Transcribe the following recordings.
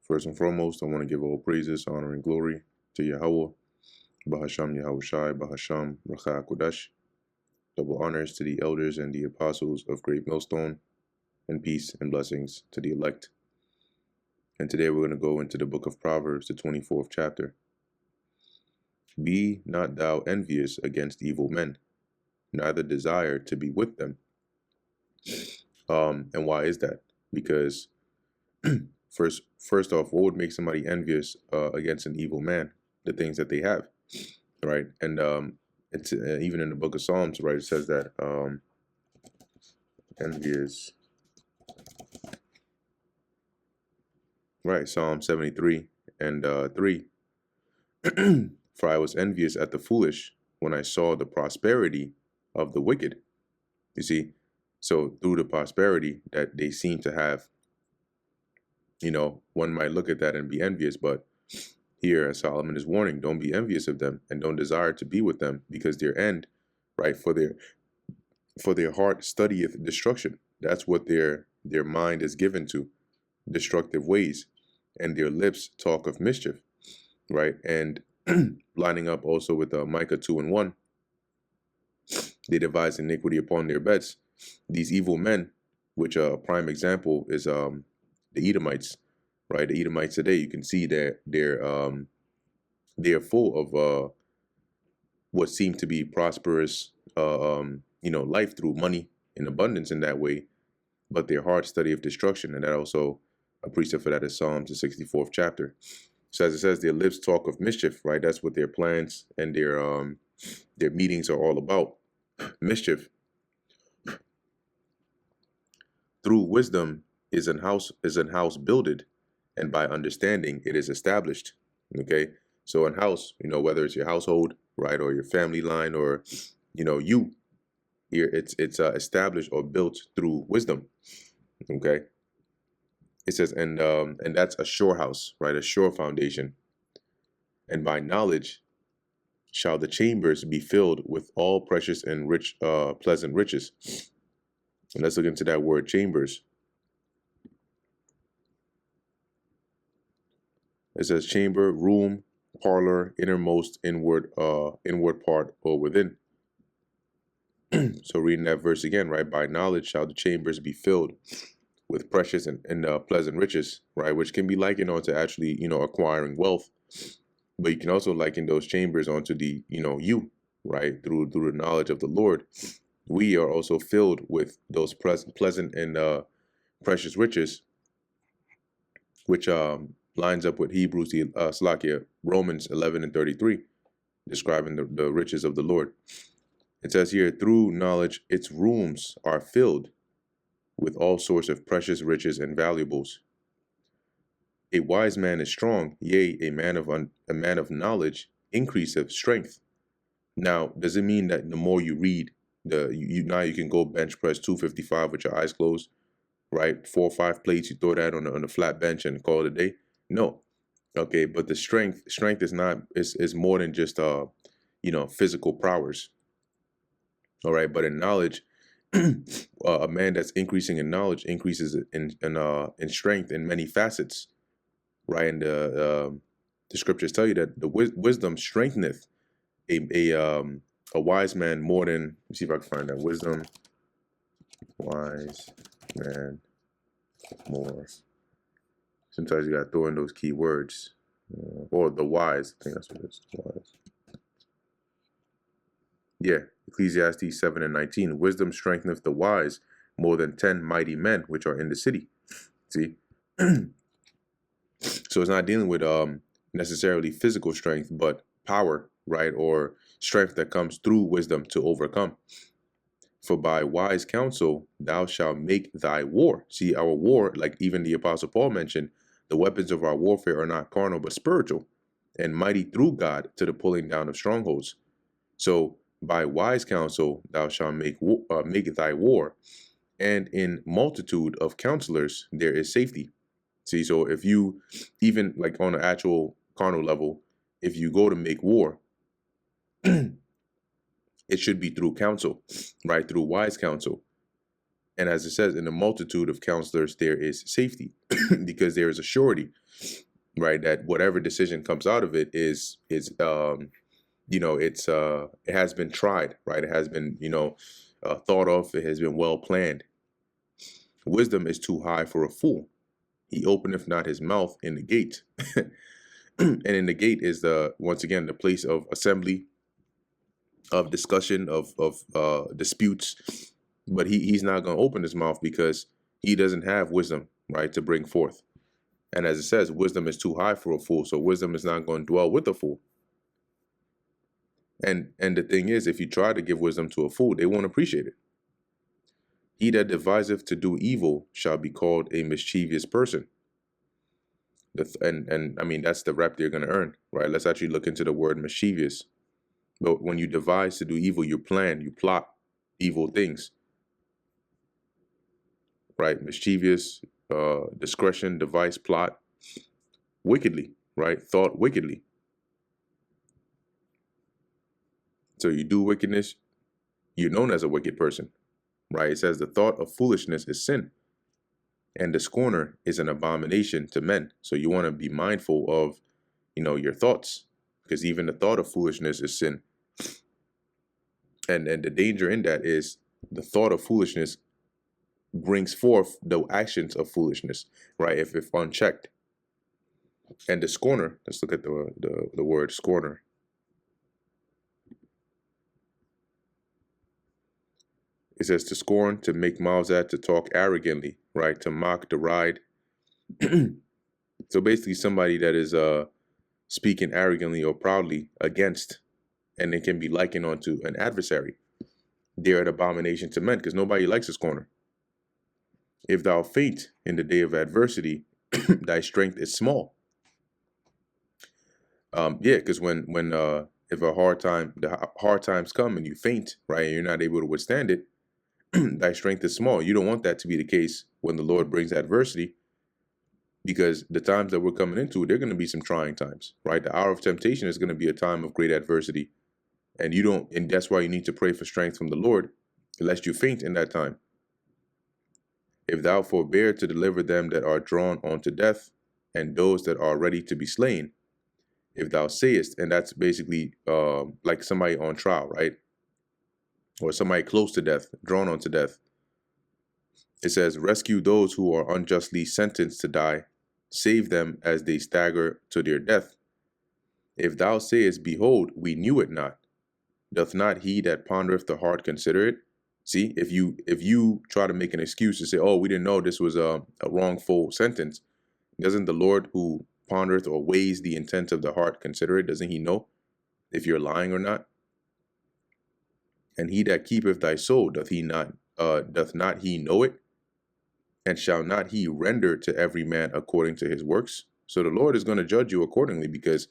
First and foremost, I want to give all praises, honor, and glory to Yahweh, Bahasham Yahushai, Bahasham Racha Kodash. Double honors to the elders and the apostles of Great Millstone, and peace and blessings to the elect. And today we're going to go into the book of Proverbs, the 24th chapter. Be not thou envious against evil men, neither desire to be with them. And why is that? Because first off, what would make somebody envious against an evil man? The things that they have, right? And it's even in the book of Psalms, right? It says that envious, right? Psalm 73 and 3. For I was envious at the foolish when I saw the prosperity of the wicked. You see, so through the prosperity that they seem to have, one might look at that and be envious, but here Solomon is warning, don't be envious of them and don't desire to be with them, because their end, right, for their heart studieth destruction. That's what their mind is given to, destructive ways, and their lips talk of mischief, right? And lining up also with Micah 2:1, they devise iniquity upon their beds. These evil men, which a prime example is the Edomites, right? The Edomites today, you can see that they're full of what seem to be prosperous, life through money in abundance in that way, but their heart study of destruction. And that also, a precept for that is Psalms, the 64th chapter. So as it says, their lips talk of mischief, right? That's what their plans and their meetings are all about. Mischief. Through wisdom is an house builded, and by understanding it is established. Okay, so an house, whether it's your household, right, or your family line, or you here, it's established or built through wisdom. Okay, it says, and that's a sure house, right, a sure foundation. And by knowledge shall the chambers be filled with all precious and rich, pleasant riches. And let's look into that word chambers. It says chamber, room, parlor, innermost, inward part, or within. So reading that verse again, right? By knowledge shall the chambers be filled with precious and pleasant riches, right? Which can be likened onto actually, acquiring wealth. But you can also liken those chambers onto the, you, right? Through the knowledge of the Lord. We are also filled with those pleasant and precious riches, which lines up with Hebrews, Romans 11:33, describing the riches of the Lord. It says here, through knowledge, its rooms are filled with all sorts of precious riches and valuables. A wise man is strong, yea, a man of knowledge increaseth strength. Now, does it mean that the more you read, now you can go bench press 255 with your eyes closed, right? 4 or 5 plates, you throw that on a flat bench and call it a day? No. Okay, but the strength is not is more than just physical prowess. All right, but in knowledge, a man that's increasing in knowledge increases in strength in many facets, right? And the scriptures tell you that the wisdom strengtheneth a wise man more than. Let me see if I can find that. Wisdom, wise man, more. Sometimes you gotta throw in those key words, or the wise. I think that's what it is. Wise. Yeah, Ecclesiastes 7:19. Wisdom strengtheneth the wise more than 10 mighty men which are in the city. See, so it's not dealing with necessarily physical strength, but power, right, or strength that comes through wisdom to overcome. For by wise counsel thou shalt make thy war. See, our war, like even the Apostle Paul mentioned, the weapons of our warfare are not carnal but spiritual, and mighty through God to the pulling down of strongholds. So by wise counsel thou shalt make thy war, and in multitude of counselors there is safety. See, so if you, even like on an actual carnal level, if you go to make war, it should be through counsel, right? Through wise counsel. And as it says, in the multitude of counselors, there is safety because there is a surety, right? That whatever decision comes out of it it has been tried, right? It has been, thought of. It has been well planned. Wisdom is too high for a fool. He openeth not his mouth in the gate. And in the gate is once again the place of assembly, of discussion, of disputes. But he's not going to open his mouth because he doesn't have wisdom, right, to bring forth. And as it says, wisdom is too high for a fool. So wisdom is not going to dwell with a fool. And the thing is, if you try to give wisdom to a fool, they won't appreciate it. He that deviseth to do evil shall be called a mischievous person. And I mean, that's the rep they're going to earn, right? Let's actually look into the word mischievous. But when you devise to do evil, you plan, you plot evil things, right? Mischievous, discretion, device, plot, wickedly, right? Thought wickedly. So you do wickedness, you're known as a wicked person, right? It says the thought of foolishness is sin, and the scorner is an abomination to men. So you want to be mindful of, your thoughts, because even the thought of foolishness is sin. And the danger in that is the thought of foolishness brings forth the actions of foolishness, right? If unchecked. And the scorner, let's look at the word scorner. It says to scorn, to make mouths at, to talk arrogantly, right? To mock, deride. So basically somebody that is speaking arrogantly or proudly against, and it can be likened onto an adversary. They're an abomination to men because nobody likes a scorner. If thou faint in the day of adversity, thy strength is small. Because when if the hard times come and you faint, right, and you're not able to withstand it, thy strength is small. You don't want that to be the case when the Lord brings adversity, because the times that we're coming into, they're going to be some trying times, right? The hour of temptation is going to be a time of great adversity, and that's why you need to pray for strength from the Lord, lest you faint in that time. If thou forbear to deliver them that are drawn unto death, and those that are ready to be slain, if thou sayest, and that's basically like somebody on trial, right? Or somebody close to death, drawn unto death. It says, rescue those who are unjustly sentenced to die, save them as they stagger to their death. If thou sayest, behold, we knew it not, doth not he that pondereth the heart consider it? See, if you try to make an excuse to say, oh, we didn't know this was a wrongful sentence, doesn't the Lord who pondereth or weighs the intent of the heart consider it? Doesn't he know if you're lying or not? And he that keepeth thy soul, doth not he know it? And shall not he render to every man according to his works? So the Lord is going to judge you accordingly, because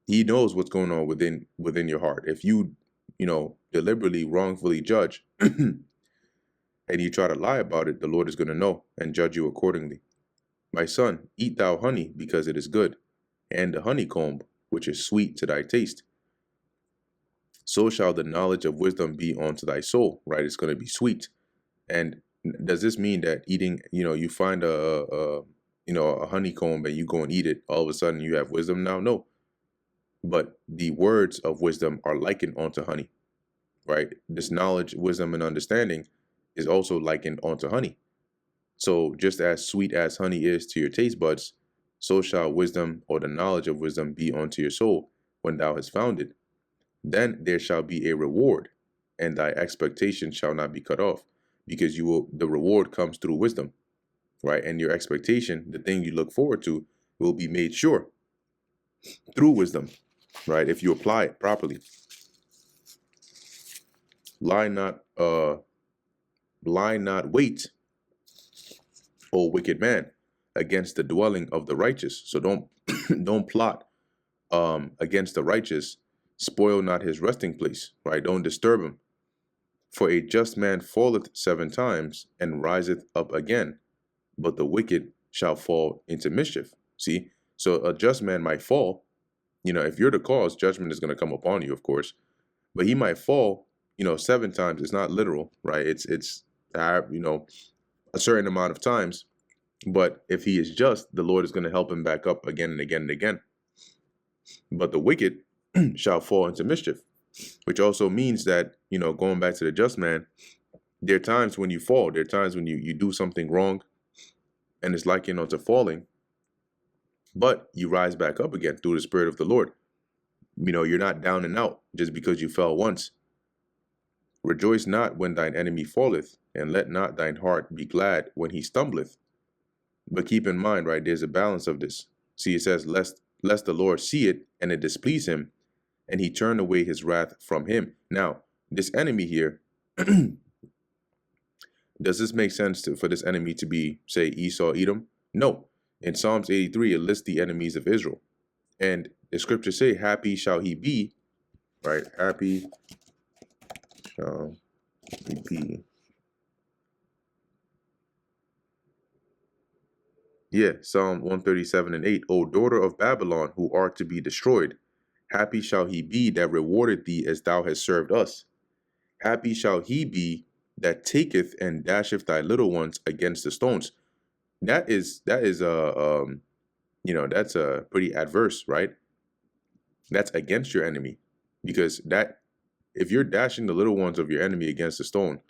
he knows what's going on within your heart. If you deliberately wrongfully judge and you try to lie about it, the Lord is going to know and judge you accordingly. My son, eat thou honey, because it is good, and the honeycomb, which is sweet to thy taste. So shall the knowledge of wisdom be unto thy soul, right? It's going to be sweet. And does this mean that eating, you find a honeycomb and you go and eat it, all of a sudden you have wisdom now? No. But the words of wisdom are likened unto honey, right? This knowledge, wisdom, and understanding is also likened unto honey. So just as sweet as honey is to your taste buds, so shall wisdom, or the knowledge of wisdom, be unto your soul when thou hast found it. Then there shall be a reward, and thy expectation shall not be cut off, because the reward comes through wisdom, right? And your expectation, the thing you look forward to, will be made sure through wisdom, right? If you apply it properly. Lie not wait, O wicked man, against the dwelling of the righteous. So don't plot against the righteous. Spoil not his resting place, right? Don't disturb him. For a just man falleth 7 times and riseth up again, but the wicked shall fall into mischief. See, so a just man might fall. If you're the cause, judgment is going to come upon you, of course. But he might fall, 7 times. It's not literal, right? It's a certain amount of times. But if he is just, the Lord is going to help him back up again and again and again. But the wicked shall fall into mischief, which also means that, going back to the just man, there are times when you fall. There are times when you do something wrong and it's likened unto falling, but you rise back up again through the Spirit of the Lord. You're not down and out just because you fell once. Rejoice not when thine enemy falleth, and let not thine heart be glad when he stumbleth. But keep in mind, right, there's a balance of this. See, it says, lest the Lord see it and it displease him, and he turn away his wrath from him. Now, this enemy here, does this make sense for this enemy to be, say, Esau, Edom? No. In Psalms 83, it lists the enemies of Israel. And the scriptures say, happy shall he be, right? Happy shall he be. Yeah, Psalm 137:8. O daughter of Babylon, who art to be destroyed, happy shall he be that rewarded thee as thou hast served us. Happy shall he be that taketh and dasheth thy little ones against the stones. That's a pretty adverse, right? That's against your enemy, because if you're dashing the little ones of your enemy against the stone,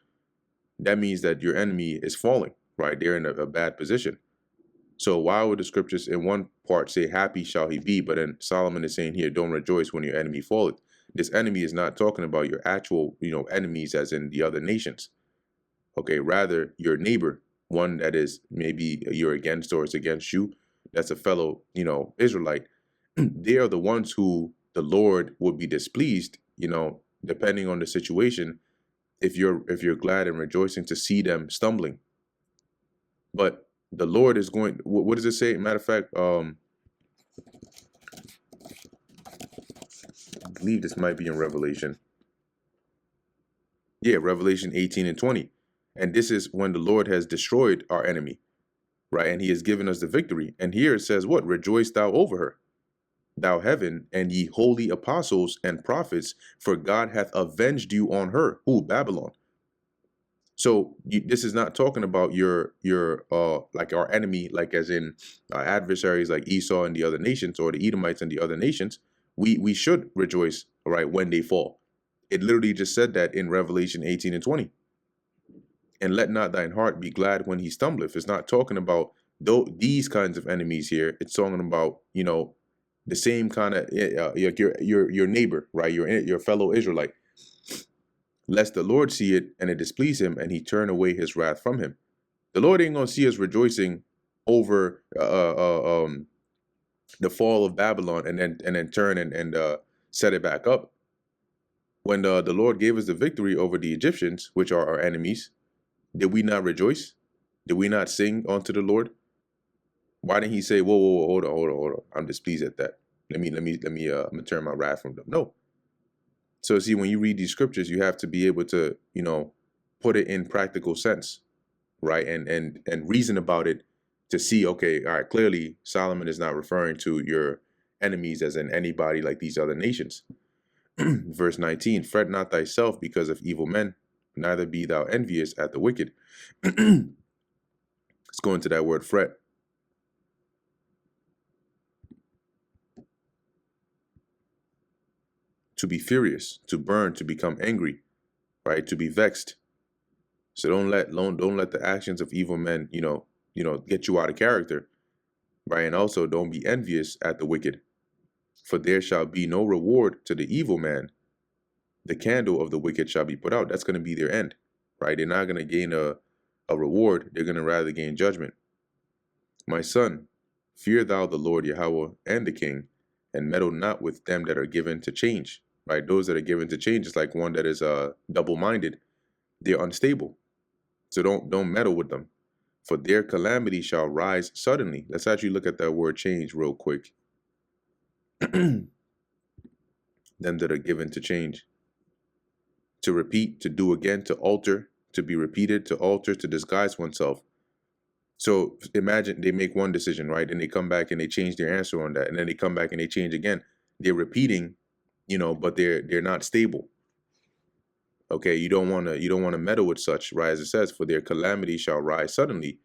that means that your enemy is falling, right? They're in a bad position. So why would the scriptures in one part say, happy shall he be, but then Solomon is saying here, don't rejoice when your enemy falleth? This enemy is not talking about your actual, enemies as in the other nations. Okay, rather your neighbor, one that is maybe you're against or is against you, that's a fellow, Israelite. They are the ones who the Lord would be displeased, depending on the situation, if you're glad and rejoicing to see them stumbling. But the Lord is going, what does it say? Matter of fact, I believe this might be in Revelation. Yeah, Revelation 18:20. And this is when the Lord has destroyed our enemy, right? And he has given us the victory. And here it says what? Rejoice thou over her, thou heaven, and ye holy apostles and prophets, for God hath avenged you on her. Who? Babylon. So this is not talking about your like our enemy, like as in our adversaries like Esau and the other nations, or the Edomites and the other nations. We should rejoice, right, when they fall. It literally just said that in Revelation 18:20. And let not thine heart be glad when he stumbleth. It's not talking about these kinds of enemies here. It's talking about, the same kind of your neighbor, right? Your fellow Israelite. Lest the Lord see it and it displease him, and he turn away his wrath from him. The Lord ain't gonna see us rejoicing over the fall of Babylon and then turn and set it back up. When the Lord gave us the victory over the Egyptians, which are our enemies, did we not rejoice? Did we not sing unto the Lord? Why didn't he say, whoa, hold on, I'm displeased at that. Let me turn my wrath from them. No. So see, when you read these scriptures, you have to be able to, put it in practical sense, right? And reason about it to see, okay, all right, clearly Solomon is not referring to your enemies as in anybody like these other nations. Verse 19, fret not thyself because of evil men, neither be thou envious at the wicked. Let's go into that word fret. To be furious, to burn, to become angry, right? To be vexed. So don't let the actions of evil men, get you out of character, right? And also don't be envious at the wicked, for there shall be no reward to the evil man. The candle of the wicked shall be put out. That's going to be their end, right? They're not going to gain a reward. They're going to rather gain judgment. My son, fear thou the Lord Yahweh and the king, and meddle not with them that are given to change, right? Those that are given to change is like one that is double-minded. They're unstable. So don't meddle with them, for their calamity shall rise suddenly. Let's actually look at that word change real quick. Them that are given to change. To repeat, to do again, to alter, to be repeated, to alter, to disguise oneself. So imagine they make one decision, right? And they come back and they change their answer on that. And then they come back and they change again. They're repeating, but they're not stable. Okay, you don't want to meddle with such, right? As it says, for their calamity shall rise suddenly,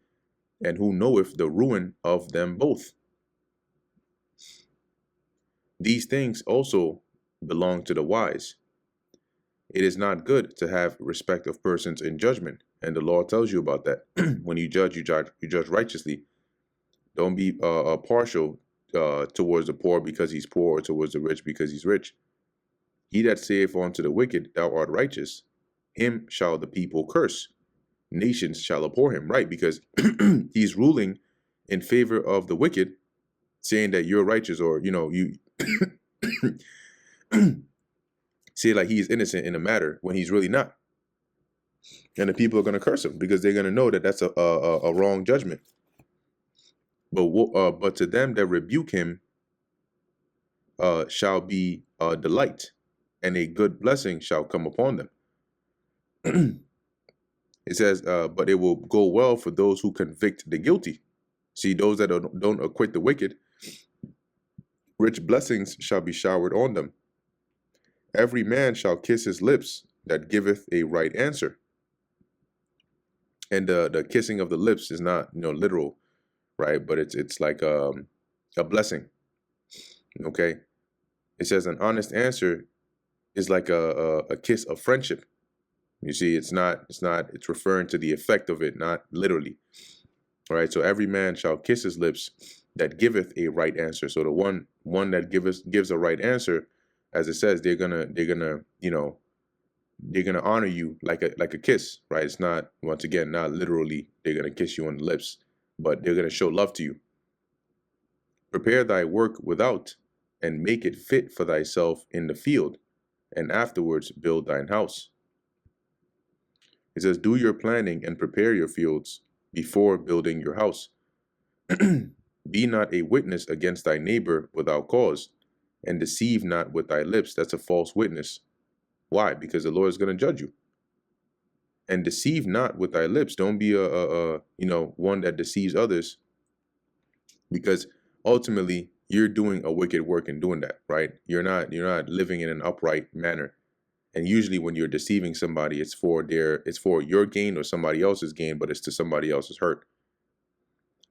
and who knoweth the ruin of them both? These things also belong to the wise. It is not good to have respect of persons in judgment, and the law tells you about that. When you judge righteously. Don't be partial towards the poor because he's poor, or towards the rich because he's rich. He that saith unto the wicked, thou art righteous, him shall the people curse. Nations shall abhor him, right? Because he's ruling in favor of the wicked, saying that you're righteous, or you say like he's innocent in a matter when he's really not. And the people are going to curse him because they're going to know that that's a wrong judgment. But to them that rebuke him shall be a delight, and a good blessing shall come upon them. It says, but it will go well for those who convict the guilty. See, those that don't acquit the wicked, rich blessings shall be showered on them. Every man shall kiss his lips that giveth a right answer. And the kissing of the lips is not literal, right? But it's like a blessing. Okay, it says an honest answer is like a kiss of friendship. You see, it's referring to the effect of it, not literally. All right, so every man shall kiss his lips that giveth a right answer. So the one that gives a right answer, as it says, they're gonna honor you like a kiss, right? It's not, once again, not literally they're gonna kiss you on the lips, but they're gonna show love to you. Prepare thy work without, and make it fit for thyself in the field, and afterwards build thine house. It says, do your planning and prepare your fields before building your house. Be not a witness against thy neighbor without cause, and deceive not with thy lips. That's a false witness. Why? Because the Lord is going to judge you. And deceive not with thy lips. Don't be one that deceives others, because ultimately you're doing a wicked work in doing that, right? You're not living in an upright manner. And usually when you're deceiving somebody, it's for your gain or somebody else's gain, but it's to somebody else's hurt.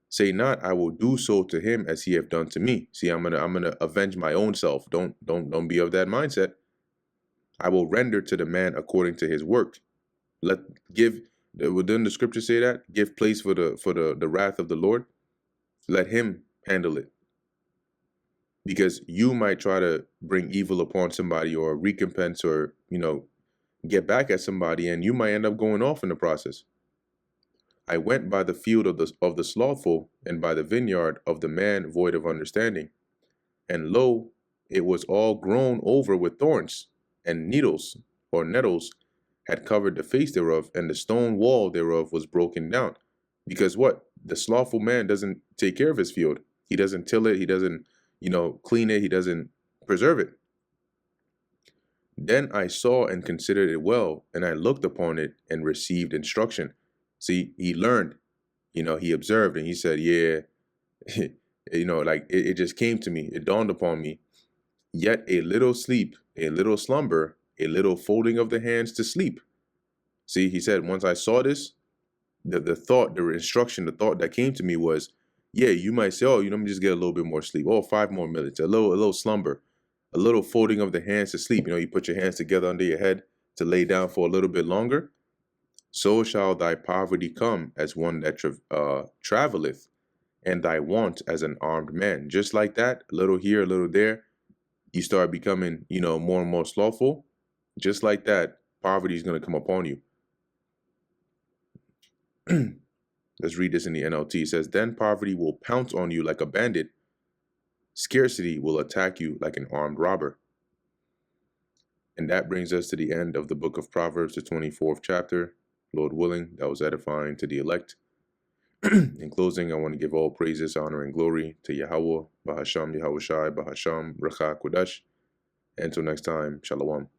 Say not, I will do so to him as he have done to me. See, I'm gonna avenge my own self. Don't be of that mindset. I will render to the man according to his work. Within the scripture say that? Give place for the wrath of the Lord. Let him handle it. Because you might try to bring evil upon somebody, or recompense, or get back at somebody, and you might end up going off in the process. I went by the field of the slothful, and by the vineyard of the man void of understanding. And lo, it was all grown over with thorns, and nettles had covered the face thereof, and the stone wall thereof was broken down. Because what? The slothful man doesn't take care of his field. He doesn't till it. He doesn't, clean it. He doesn't preserve it. Then I saw and considered it well, and I looked upon it and received instruction. See, he learned, he observed, and he said, yeah, like it just came to me. It dawned upon me. Yet a little sleep, a little slumber, a little folding of the hands to sleep. See, he said, once I saw this, the thought, the instruction, the thought that came to me was, yeah, you might say, oh, let me just get a little bit more sleep. Oh, 5 more minutes, a little slumber, a little folding of the hands to sleep. You put your hands together under your head to lay down for a little bit longer. So shall thy poverty come as one that traveleth, and thy want as an armed man. Just like that, a little here, a little there, you start becoming, more and more slothful. Just like that, poverty is going to come upon you. Let's read this in the NLT. It says, then poverty will pounce on you like a bandit. Scarcity will attack you like an armed robber. And that brings us to the end of the book of Proverbs, the 24th chapter. Lord willing, that was edifying to the elect. In closing, I want to give all praises, honor, and glory to Yahweh, Bahasham, Yahushai, Bahasham, Racha, Kodash. Until next time, Shalom.